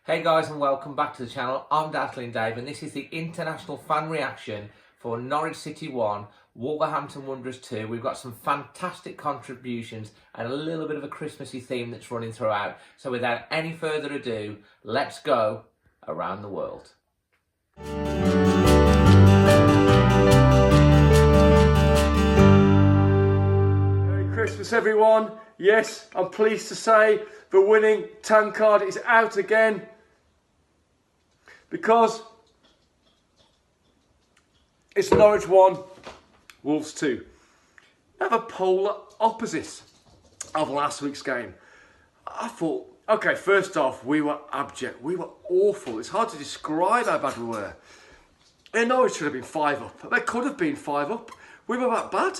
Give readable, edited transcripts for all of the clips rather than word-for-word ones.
Hey guys, and welcome back to the channel. I'm Dazzling Dave and this is the international fan reaction for Norwich City 1, Wolverhampton Wanderers 2. We've got some fantastic contributions and a little bit of a Christmassy theme that's running throughout. So without any further ado, let's go around the world. Merry Christmas everyone. Yes, I'm pleased to say the winning tankard is out again, because it's Norwich 1, Wolves 2. Now the polar opposite of last week's game. I thought, okay, first off, we were abject. We were awful. It's hard to describe how bad we were. And Norwich should have been 5 up. They could have been 5 up. We were that bad.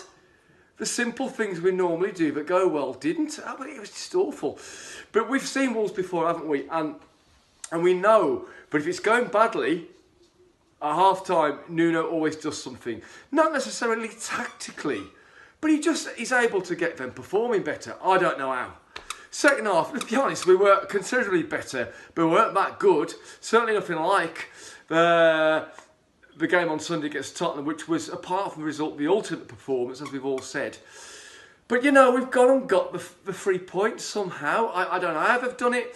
The simple things we normally do that go well didn't. I mean, it was just awful. But we've seen Wolves before, haven't we? And we know. But if it's going badly, at half-time, Nuno always does something. Not necessarily tactically, but he's able to get them performing better. I don't know how. Second half, let's be honest, we were considerably better, but we weren't that good. Certainly nothing like the game on Sunday against Tottenham, which was, apart from the result, the ultimate performance, as we've all said. But, you know, we've gone and got the 3 points somehow. I don't know how they've done it.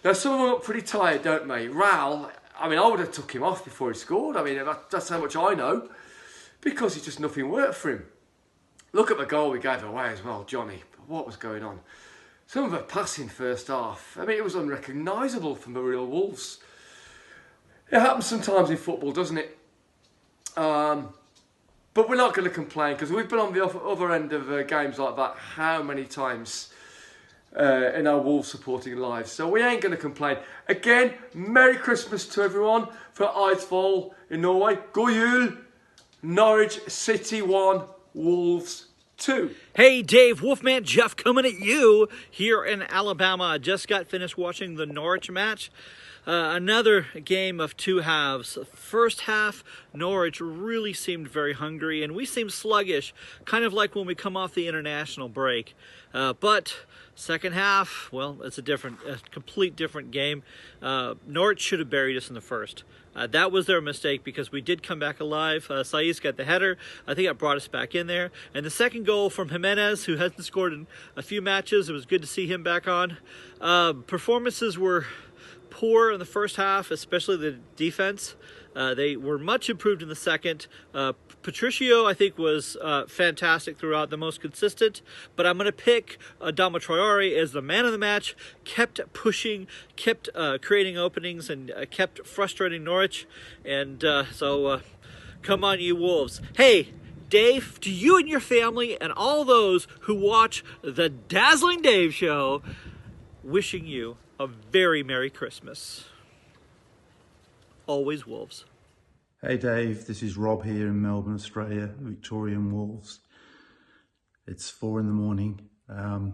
Now, some of them look pretty tired, don't they? Ral, I mean, I would have took him off before he scored. I mean, that's how much I know. Because it's just nothing worked for him. Look at the goal we gave away as well, Johnny. What was going on? Some of the passing first half. I mean, it was unrecognisable from the real Wolves. It happens sometimes in football, doesn't it? But we're not going to complain, because we've been on the other end of games like that how many times in our Wolves supporting lives. So we ain't going to complain. Again, Merry Christmas to everyone for Eidsvoll in Norway. God jul. Norwich City 1, Wolves 2. Hey Dave, Wolfman Jeff coming at you here in Alabama. I just got finished watching the Norwich match. Another game of two halves. First half, Norwich really seemed very hungry and we seemed sluggish, kind of like when we come off the international break. But second half, well, it's a complete different game. Norwich should have buried us in the first. That was their mistake, because we did come back alive. Saiz got the header. I think that brought us back in there. And the second goal from Jimenez, who hasn't scored in a few matches. It was good to see him back on. Performances were poor in the first half, especially the defense. They were much improved in the second. Patricio, I think, was fantastic throughout, the most consistent. But I'm going to pick Adama Traore as the man of the match. Kept pushing, kept creating openings, and kept frustrating Norwich. And so come on, you Wolves. Hey, Dave, to you and your family and all those who watch the Dazzling Dave Show, wishing you a very Merry Christmas. Always Wolves. Hey Dave, this is Rob here in Melbourne, Australia, Victorian Wolves. It's 4 in the morning, and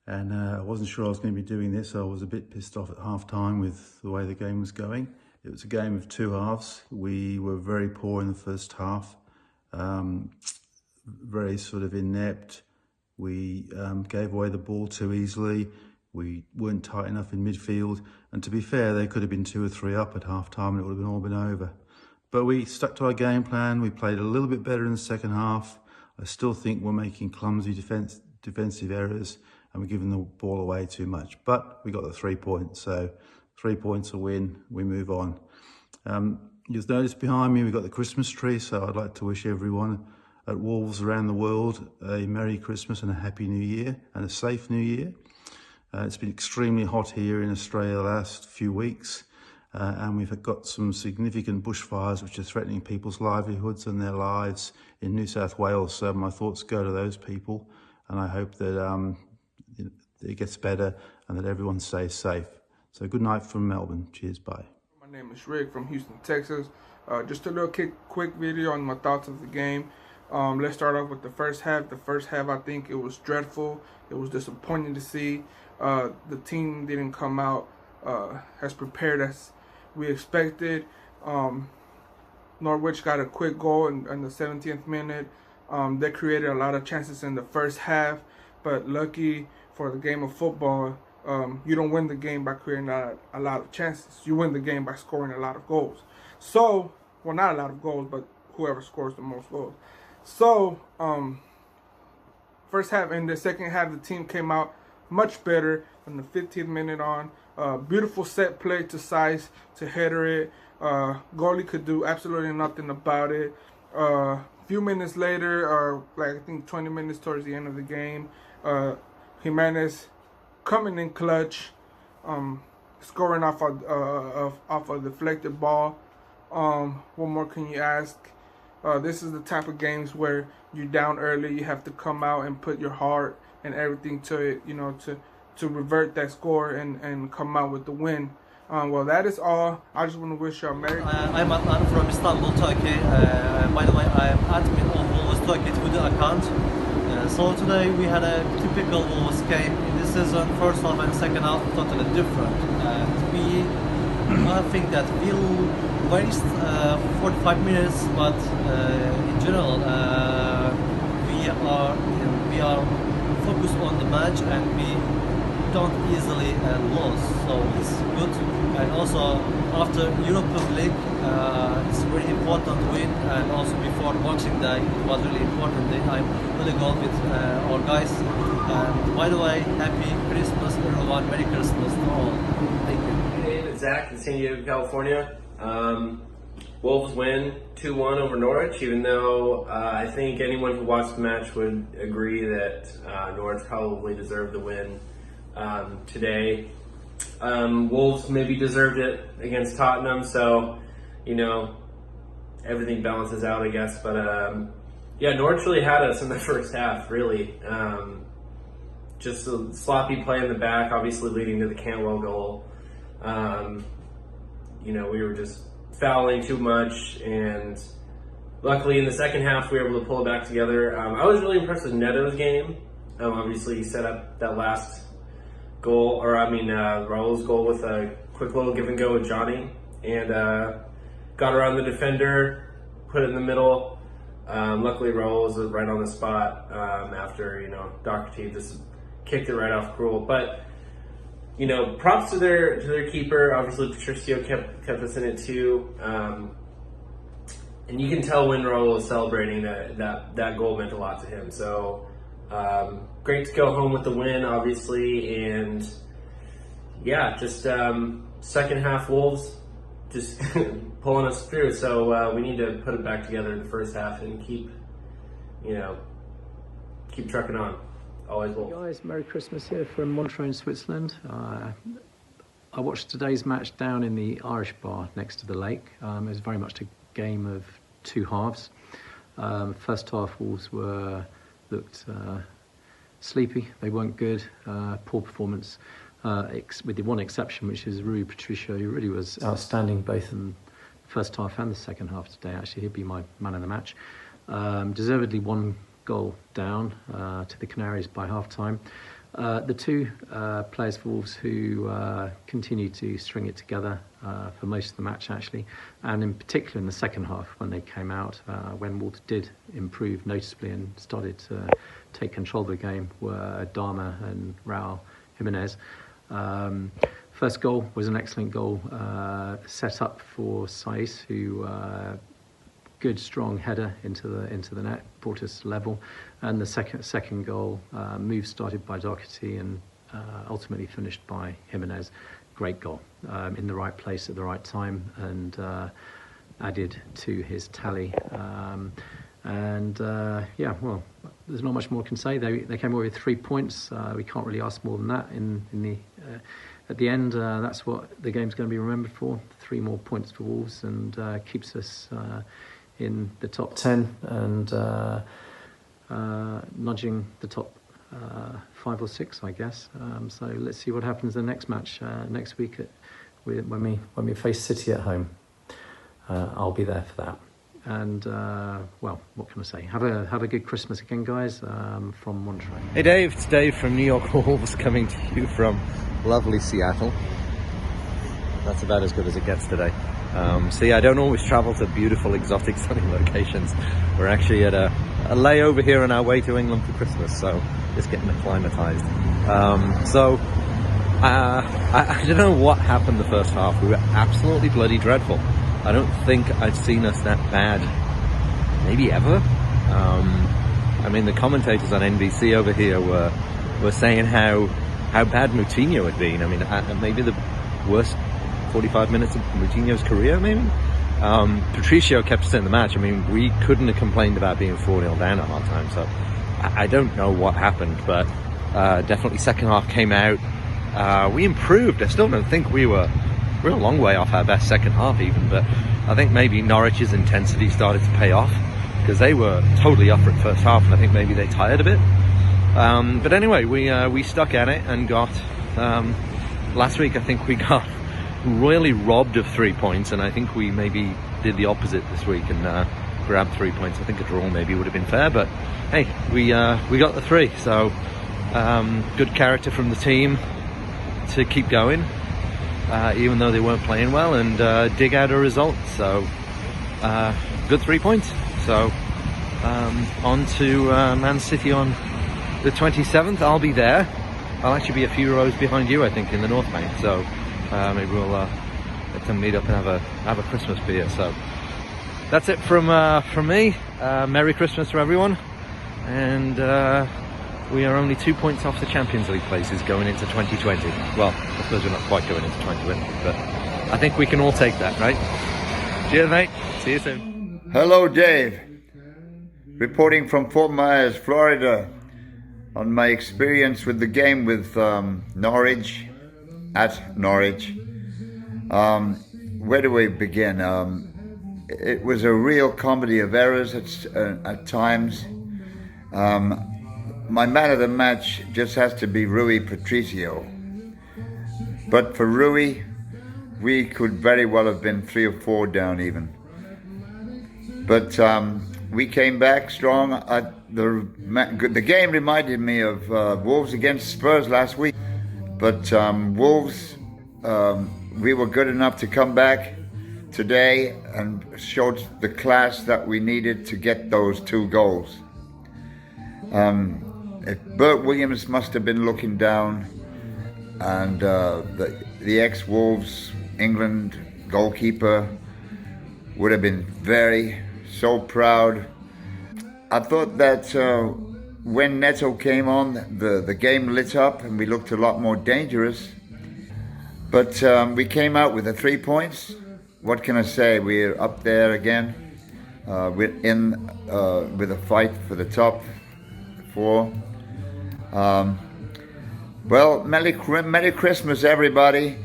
I wasn't sure I was going to be doing this. I was a bit pissed off at half time with the way the game was going. It was a game of two halves. We were very poor in the first half, very sort of inept. We gave away the ball too easily. We weren't tight enough in midfield, and to be fair, they could have been 2 or 3 up at half time and it would have all been over. But we stuck to our game plan. We played a little bit better in the second half. I still think we're making clumsy defensive errors and we're giving the ball away too much. But we got the 3 points, so 3 points a win, we move on. You'll notice behind me we've got the Christmas tree, so I'd like to wish everyone at Wolves around the world a Merry Christmas and a Happy New Year and a safe New Year. It's been extremely hot here in Australia the last few weeks, and we've got some significant bushfires which are threatening people's livelihoods and their lives in New South Wales. So my thoughts go to those people, and I hope that it gets better and that everyone stays safe. So good night from Melbourne. Cheers, bye. My name is Rick from Houston, Texas. Just a little quick video on my thoughts of the game. Let's start off with the first half. The first half, I think it was dreadful. It was disappointing to see. The team didn't come out as prepared as we expected. Norwich got a quick goal in the 70th minute. They created a lot of chances in the first half, but lucky for the game of football, You don't win the game by creating a lot of chances. You win the game by scoring a lot of goals. So, well, not a lot of goals, but whoever scores the most goals. So, first half and the second half, the team came out much better from the 15th minute on. Beautiful set play to Size to header it. Goalie could do absolutely nothing about it. Few minutes later, like I think 20 minutes towards the end of the game, Jimenez coming in clutch, scoring off a deflected ball. What more can you ask? This is the type of games where you're down early, you have to come out and put your heart and everything to it, you know, to revert that score and come out with the win. Well, that is all. I just want to wish you a Merry Christmas. I'm Adnan from Istanbul, Turkey. By the way, I'm admin on Wolves Turkey Twitter account. So today we had a typical Wolves game in this season. First half and second half totally different. I think that we'll waste 45 minutes, but in general we are focused on the match and we don't easily lose, so it's good. And also after European League, it's very important to win, and also before Boxing Day it was really important that I'm really good with our guys. And by the way, happy Christmas everyone, Merry Christmas to all. Thank you. My name is Zach in San Diego, California. Wolves win 2-1 over Norwich, even though I think anyone who watched the match would agree that Norwich probably deserved the win today. Wolves maybe deserved it against Tottenham, so, you know, everything balances out, I guess. But, yeah, Norwich really had us in the first half, really. Just a sloppy play in the back, obviously leading to the Cantwell goal. You know, we were just fouling too much, and luckily in the second half we were able to pull it back together. I was really impressed with Neto's game. Obviously he set up that last goal, Raul's goal with a quick little give and go with Johnny, and got around the defender, put it in the middle. Luckily Raul was right on the spot after, you know, Doherty just kicked it right off Krul. But, you know, props to their keeper. Obviously Patricio kept us in it too. And you can tell when Raul was celebrating that goal meant a lot to him. So great to go home with the win, obviously, and yeah, just second half Wolves just pulling us through. So we need to put it back together in the first half and keep trucking on. Always Wolves. Hey guys, Merry Christmas here from Montreux, Switzerland. I watched today's match down in the Irish bar next to the lake. It was very much a game of two halves. First half Wolves looked sleepy, they weren't good, poor performance, with the one exception, which is Rui Patricio, who really was outstanding both in the first half and the second half today. Actually, he'd be my man of the match. Deservedly one goal down to the Canaries by half-time. The two players for Wolves who continued to string it together for most of the match, actually, and in particular in the second half when they came out, when Wolves did improve noticeably and started to take control of the game, were Dharma and Raul Jimenez. First goal was an excellent goal, set up for Saiz, who good strong header into the net, brought us level, and the second goal, move started by Doherty and ultimately finished by Jimenez. Great goal, in the right place at the right time, and added to his tally. Yeah, well, there's not much more I can say. They came away with 3 points. We can't really ask more than that. At the end, that's what the game's going to be remembered for. 3 more points for Wolves, and keeps us in the top 10 and nudging the top 5 or 6, I guess. So let's see what happens in the next match next week when we face City at home. I'll be there for that. And well, what can I say? Have a good Christmas again, guys. From Montreux. Hey Dave, it's Dave from New York Wolves coming to you from lovely Seattle. That's about as good as it gets today. So yeah, I don't always travel to beautiful, exotic, sunny locations. We're actually at a layover here on our way to England for Christmas, so just getting acclimatized. So I don't know what happened the first half. We were absolutely bloody dreadful. I don't think I've seen us that bad, maybe ever. I mean, the commentators on NBC over here were saying how bad Moutinho had been. I mean, maybe the worst 45 minutes of Moutinho's career, maybe. Patricio kept us in the match. I mean, we couldn't have complained about being 4-0 down at half time, so I don't know what happened, but definitely second half came out. We improved. I still don't think we're a long way off our best second half even, but I think maybe Norwich's intensity started to pay off because they were totally up for it first half, and I think maybe they tired a bit. But anyway, we stuck at it and got, last week I think we got royally robbed of 3 points, and I think we maybe did the opposite this week and grabbed 3 points. I think a draw maybe would have been fair, but hey, we got the 3, so good character from the team to keep going, even though they weren't playing well, and dig out a result. So good 3 points. So on to Man City on the 27th. I'll be there. I'll actually be a few rows behind you, I think, in the North Bank. So maybe we'll let them meet up and have a Christmas beer. So that's it from me. Merry Christmas to everyone, and we are only 2 points off the Champions League places going into 2020. Well, I suppose we're not quite going into 2020, but I think we can all take that, right? Cheers, mate. See you soon. Hello, Dave. Reporting from Fort Myers, Florida, on my experience with the game with Norwich, at Norwich. Where do we begin? It was a real comedy of errors at times. My man of the match just has to be Rui Patricio. But for Rui, we could very well have been 3 or 4 down even. But we came back strong. The game reminded me of Wolves against Spurs last week. But Wolves, we were good enough to come back today and showed the class that we needed to get those 2 goals. Bert Williams must have been looking down, and the ex-Wolves England goalkeeper would have been so proud. I thought that when Neto came on, the game lit up and we looked a lot more dangerous. But we came out with the 3 points. What can I say? We're up there again. We're in with a fight for the top 4. Well, Merry Christmas, everybody.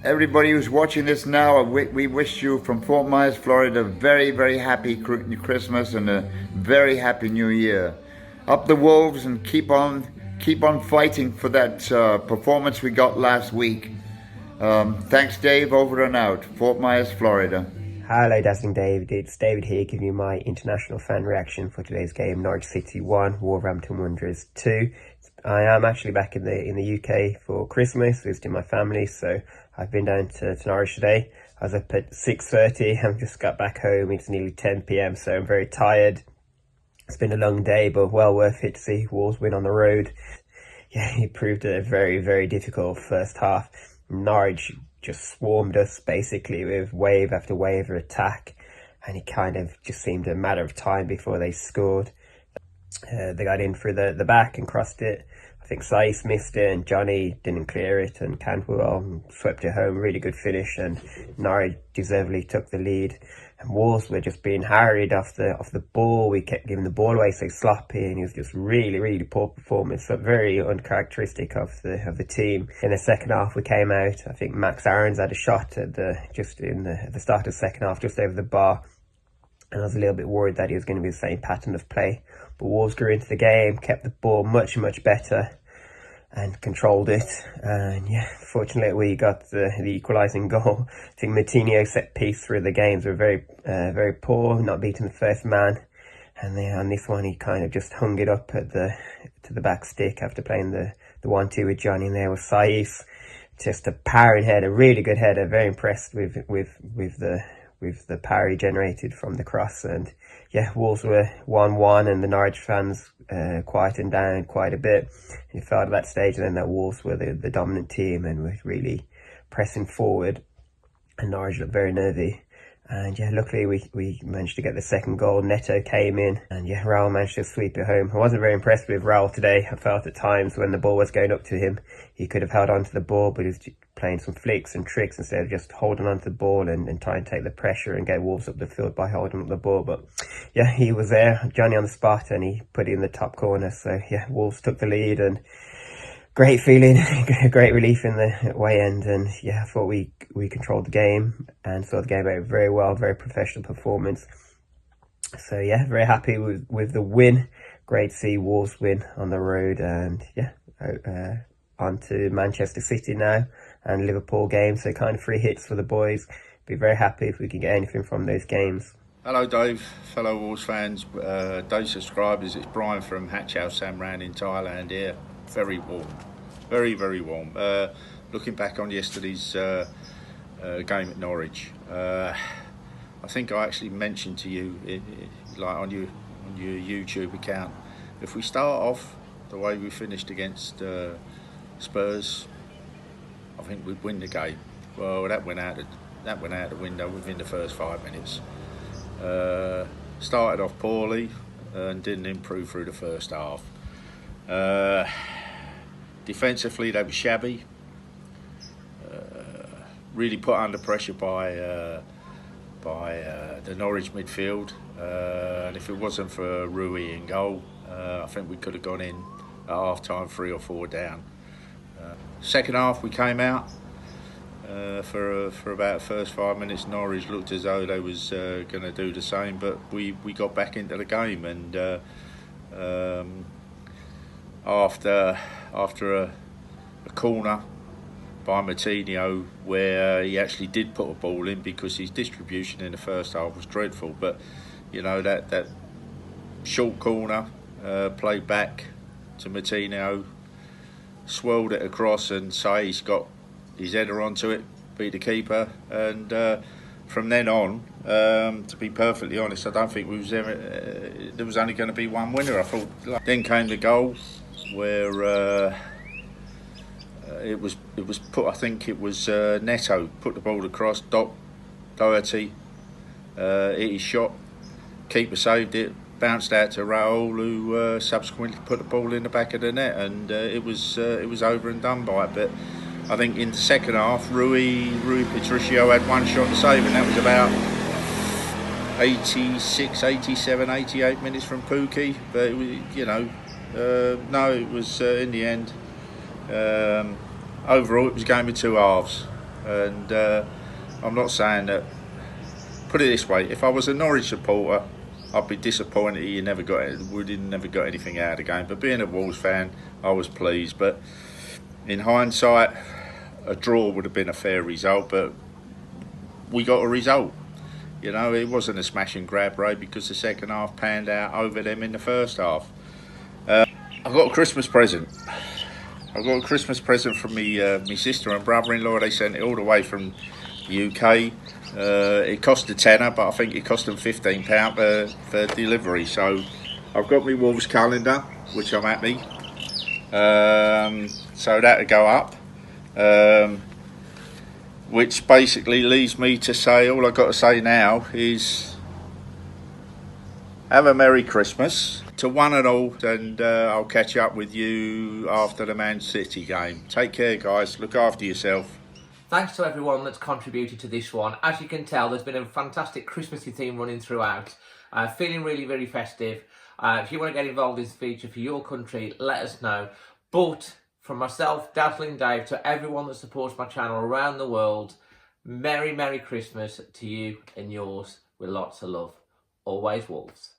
Everybody who's watching this now, we wish you from Fort Myers, Florida, a very, very happy Christmas and a very happy New Year. Up the Wolves and keep on fighting for that performance we got last week. Thanks, Dave. Over and out. Fort Myers, Florida. Hello, Dazzling David. It's David here giving you my international fan reaction for today's game. Norwich City 1, Wolverhampton Wanderers 2. I am actually back in the UK for Christmas, visiting my family, so I've been down to Norwich today. I was up at 6:30, I've just got back home. It's nearly 10 PM, so I'm very tired. It's been a long day, but well worth it to see Wolves win on the road. Yeah, it proved a very, very difficult first half. Norwich just swarmed us basically with wave after wave of attack, and it kind of just seemed a matter of time before they scored. They got in through the back and crossed it. I think Saiss missed it and Johnny didn't clear it, and Cantwell swept it home. Really good finish, and Norwich deservedly took the lead. And Wolves were just being harried off the ball. We kept giving the ball away so sloppy, and it was just really, really poor performance. So very uncharacteristic of the team. In the second half, we came out. I think Max Aarons had a shot at the start of the second half, just over the bar. And I was a little bit worried that he was going to be the same pattern of play. But Wolves grew into the game, kept the ball much, much better and controlled it. And yeah, fortunately we got the equalising goal. I think Moutinho set piece through the games were very, very poor, not beating the first man. And then on this one, he kind of just hung it up at to the back stick after playing the 1-2 with Johnny, and there was Saiss. Just a powering header, really good header. Very impressed with with the parry generated from the cross. And yeah, Wolves were 1-1 and the Norwich fans quietened down quite a bit. It felt at that stage then that Wolves were the dominant team and were really pressing forward, and Norwich looked very nervy. And yeah, luckily we managed to get the second goal. Neto came in, and yeah, Raul managed to sweep it home. I wasn't very impressed with Raul today. I felt at times when the ball was going up to him, he could have held on to the ball, but he was playing some flicks and tricks instead of just holding on to the ball and trying to take the pressure and get Wolves up the field by holding up the ball. But yeah, he was there, Johnny on the spot, and he put it in the top corner. So yeah, Wolves took the lead, and great feeling, great relief in the way end. And yeah, I thought we controlled the game and saw the game out very well, very professional performance. So yeah, very happy with the win. Great to see Wolves win on the road. And yeah, on to Manchester City now and Liverpool game. So kind of 3 hits for the boys. Be very happy if we can get anything from those games. Hello Dave, fellow Wolves fans, Dave subscribers. It's Brian from Hatch House Samran in Thailand here. Very warm, very, very warm. Looking back on yesterday's game at Norwich, I think I actually mentioned to you, like on your YouTube account, if we start off the way we finished against Spurs, I think we'd win the game. Well, that went out the window within the first 5 minutes. Started off poorly and didn't improve through the first half. Defensively, they were shabby. Really put under pressure by the Norwich midfield. And if it wasn't for Rui in goal, I think we could have gone in at half time 3 or 4 down. Second half, we came out for about the first 5 minutes. Norwich looked as though they was going to do the same, but we got back into the game. And after a corner by Martinho, where he actually did put a ball in, because his distribution in the first half was dreadful. But you know, that short corner played back to Martinho, swirled it across, and Sai's got his header onto it, beat the keeper, and from then on, to be perfectly honest, I don't think we was ever, there was only going to be one winner. I thought. Then came the goal, where it was put. I think it was Neto put the ball across. Doherty hit his shot. Keeper saved it. Bounced out to Raul, who subsequently put the ball in the back of the net, and it was over and done by. But I think in the second half, Rui Patricio had one shot to save, and that was about 86, 87, 88 minutes from Pookie. But it was, no, it was in the end. Overall, it was a game of 2 halves, and I'm not saying that. Put it this way: if I was a Norwich supporter, I'd be disappointed we never got anything out of the game. But being a Wolves fan, I was pleased. But in hindsight, a draw would have been a fair result. But we got a result. You know, it wasn't a smash and grab, Ray, because the second half panned out over them in the first half. I got a Christmas present. I got a Christmas present from me sister and brother-in-law. They sent it all the way from the UK. It cost a tenner, but I think it cost them £15 for delivery. So I've got my Wolves calendar, which I'm happy. So that'll go up. Which basically leads me to say, all I've got to say now is have a Merry Christmas to one and all, and I'll catch up with you after the Man City game. Take care, guys. Look after yourself. Thanks to everyone that's contributed to this one. As you can tell, there's been a fantastic Christmassy theme running throughout. Feeling really, very festive. If you want to get involved in this feature for your country, let us know. But from myself, Dazzling Dave, to everyone that supports my channel around the world, Merry, Merry Christmas to you and yours with lots of love. Always Wolves.